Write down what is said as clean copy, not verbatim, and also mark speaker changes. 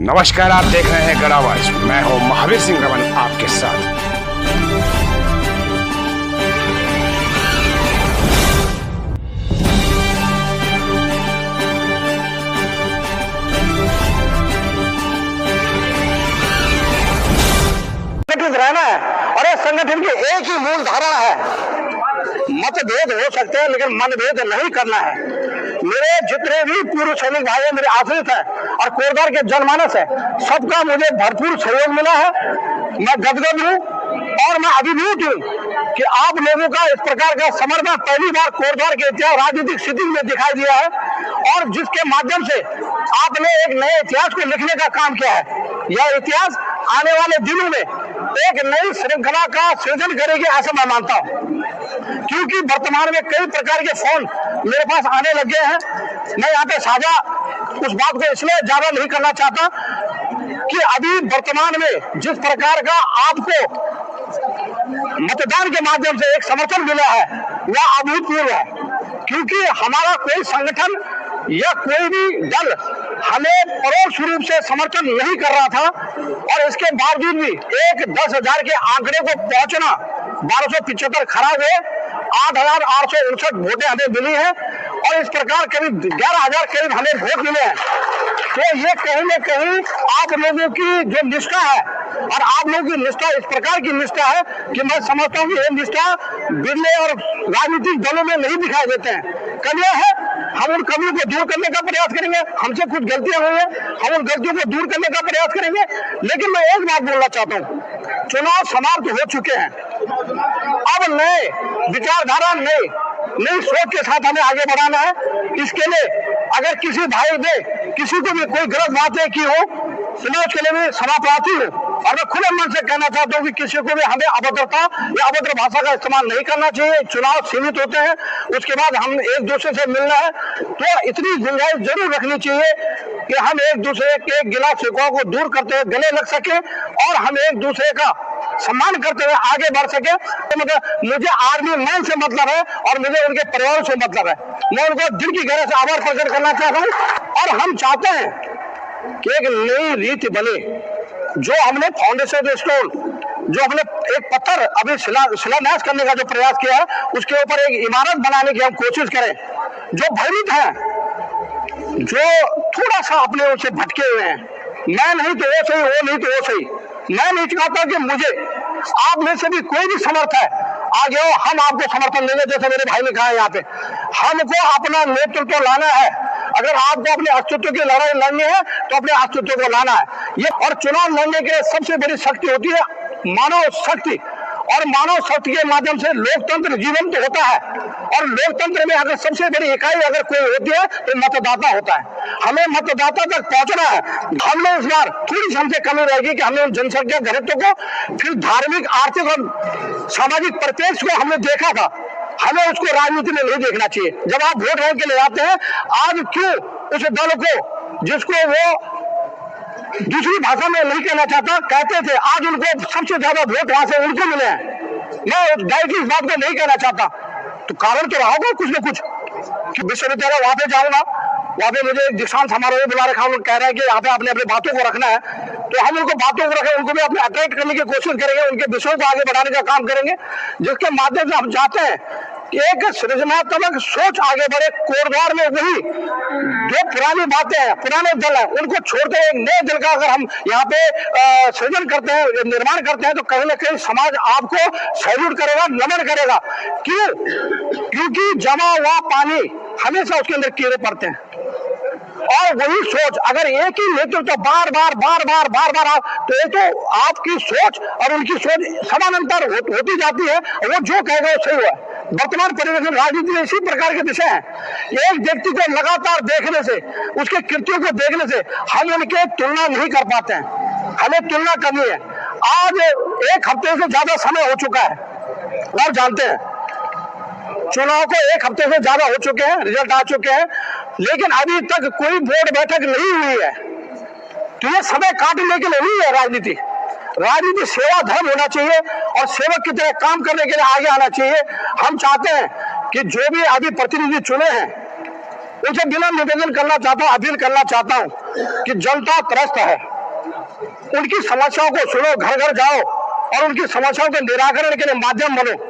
Speaker 1: नमस्कार, आप देख रहे हैं गढ़ आवाज। मैं हूं महावीर सिंह रमन आपके साथ।
Speaker 2: रहना है और इस संगठन की एक ही मूल धारणा है, मतभेद हो सकते हैं लेकिन मनभेद नहीं करना है। मेरे जितने भी पूर्व सैनिक भाई मेरे आश्रित हैं और कोरदार के जनमानस है, सबका मुझे भरपूर सहयोग मिला है। मैं गदगद हूँ और मैं अभिभूत हूँ कि आप लोगों का इस प्रकार का समर्थन पहली बार कोरदार के इतिहास राजनीतिक स्थिति में दिखाई दिया है और जिसके माध्यम से आपने एक नए इतिहास को लिखने का काम किया है। यह इतिहास आने वाले दिनों में एक नई श्रृंखला का सृजन करेगी ऐसा मैं मानता हूँ, क्योंकि वर्तमान में कई प्रकार के फोन मेरे पास आने लग गए हैं। मैं यहाँ पे साझा उस बात को इसलिए ज्यादा नहीं करना चाहता कि अभी वर्तमान में जिस प्रकार का आपको मतदान के माध्यम से एक समर्थन मिला है वह अभूतपूर्व है, क्योंकि हमारा कोई संगठन या कोई भी दल हमें परोक्ष रूप से समर्थन नहीं कर रहा था और इसके बावजूद भी एक 10,000 के आंकड़े को पहुंचना 1275 खराब है, 8,859 वोटें हमें मिली हैं और इस प्रकार करीब 11,000 करीब हमें वोट मिले हैं। तो ये कहीं न कहीं आप लोगों की जो निष्ठा है और आप लोगों की निष्ठा इस प्रकार की निष्ठा है कि मैं समझता हूँ कि ये निष्ठा बिरले और राजनीतिक दलों में नहीं दिखाई देते हैं। कमियां है, हम उन कमियों को दूर करने का प्रयास करेंगे। हमसे कुछ गलतियां हुई है, हम उन गलतियों को दूर करने का प्रयास करेंगे। लेकिन मैं एक बात बोलना चाहता हूँ, चुनाव समाप्त हो चुके हैं, अब नए विचारधारा नई सोच के साथ हमें आगे बढ़ाना है। इसके लिए अगर किसी भाई ने किसी को भी कोई गलत बातें की हो, मैं उसके लिए भी क्षमा प्रार्थी हूँ और मैं खुले मन से कहना चाहता हूँ कि किसी को भी हमें अभद्रता या अभद्र भाषा का इस्तेमाल नहीं करना चाहिए। चुनाव सीमित होते हैं, उसके बाद हम एक दूसरे से मिलना है तो इतनी गुंजाइश जरूर रखनी चाहिए कि हम एक दूसरे के गिला शिकवा को दूर करते हुए गले लग सके और हम एक दूसरे का सम्मान करते हुए आगे बढ़ सके। तो मतलब मुझे आर्मी मैन से मतलब है और मुझे उनके परिवार से मतलब है। मैं उनको दिल की गहराई से आभार प्रकट करना चाहता हूँ और हम चाहते हैं कि एक नई रीति बने। जो हमने फाउंडेशन स्टोन, जो हमने एक पत्थर अभी शिलान्यास करने का जो प्रयास किया है, उसके ऊपर एक इमारत बनाने की हम कोशिश करें। जो भयभीत हैं, जो थोड़ा सा अपने उनसे भटके हुए हैं, मैं नहीं तो वो सही, वो नहीं तो वो सही, मैं नहीं चाहता कि मुझे आप में से भी कोई भी समर्थ है आगे हो, हम आपको समर्थन देंगे। जैसे मेरे भाई ने कहा है, यहाँ पे हमको अपना नेतृत्व लाना है। अगर आपको अपने अस्तित्व की लड़ाई लड़नी है तो अपने अस्तित्व को लाना है। ये और चुनाव लड़ने के सबसे बड़ी शक्ति होती है मानव शक्ति, और मानव शक्ति के माध्यम से लोकतंत्र जीवंत होता है। और लोकतंत्र में अगर सबसे बड़ी इकाई अगर कोई होती है तो मतदाता होता है। हमें मतदाता तक पहुंचना है। हमने इस बार थोड़ी हमसे कमी रहेगी कि हमने जनसंख्या घनत्व को, फिर धार्मिक, आर्थिक और सामाजिक परिप्रेक्ष्य को हमने देखा था, हमें उसको राजनीति में नहीं देखना चाहिए। जब आप वोट बैंक के लिए आते हैं, आज क्यों उस दल को जिसको वो दूसरी भाषा में नहीं कहना चाहता कहते थे, आज उनको सबसे ज्यादा वोट वहां से उनको मिले हैं। मैं डायरेक्टली इस बात को नहीं कहना चाहता, तो कारण तो रहा होगा कुछ न कुछ कि विश्वविद्यालय वहां पे जाऊंगा, वहां पे मुझे एक दीक्षांत समारोह बुला रखा, उन्होंने कह रहे हैं कि यहाँ पे आपने अपनी बातों को रखना है, तो हम उनको बातों को रखें, उनको भी अपने अट्रैक्ट करने की कोशिश करेंगे, उनके विषयों को आगे बढ़ाने का काम करेंगे, जिसके माध्यम से हम चाहते हैं कि एक सृजनात्मक सोच आगे बढ़े। कोरद्वार में वही जो पुरानी बातें हैं, पुराने दल है, उनको छोड़ते एक नए दल का अगर हम यहाँ पे सृजन करते हैं, निर्माण करते हैं, तो कहीं ना कहीं समाज आपको सैल्यूट करेगा, नमन करेगा। क्यों? क्योंकि जमा हुआ पानी हमेशा उसके अंदर कीड़े पड़ते हैं। और वही सोच अगर एक ही नेतृत्व बार बार तो ये तो आपकी सोच और उनकी सोच समानांतर होती जाती है, वो जो कहेगा वो सही हुआ। वर्तमान परिवेश में राजनीति में इसी प्रकार के विषय हैं। एक व्यक्ति को लगातार देखने से, उसके कृत्यों को देखने से हम उनके तुलना नहीं कर पाते हैं, हमें तुलना करनी है। आज एक हफ्ते से ज्यादा समय हो चुका है और जानते हैं चुनाव को एक हफ्ते से ज्यादा हो चुके हैं, रिजल्ट आ चुके हैं, लेकिन अभी तक कोई बोर्ड बैठक नहीं हुई है। तो ये समय काटने के लिए नहीं है राजनीति। राजनीति सेवा धर्म होना चाहिए और सेवक की तरह काम करने के लिए आगे आना चाहिए। हम चाहते हैं कि जो भी अभी प्रतिनिधि चुने हैं उनसे बिना निवेदन करना चाहता हूँ, अपील करना चाहता हूँ कि जनता त्रस्त है। उनकी समस्याओं को सुनो, घर घर जाओ और उनकी समस्याओं के निराकरण के लिए माध्यम बनो।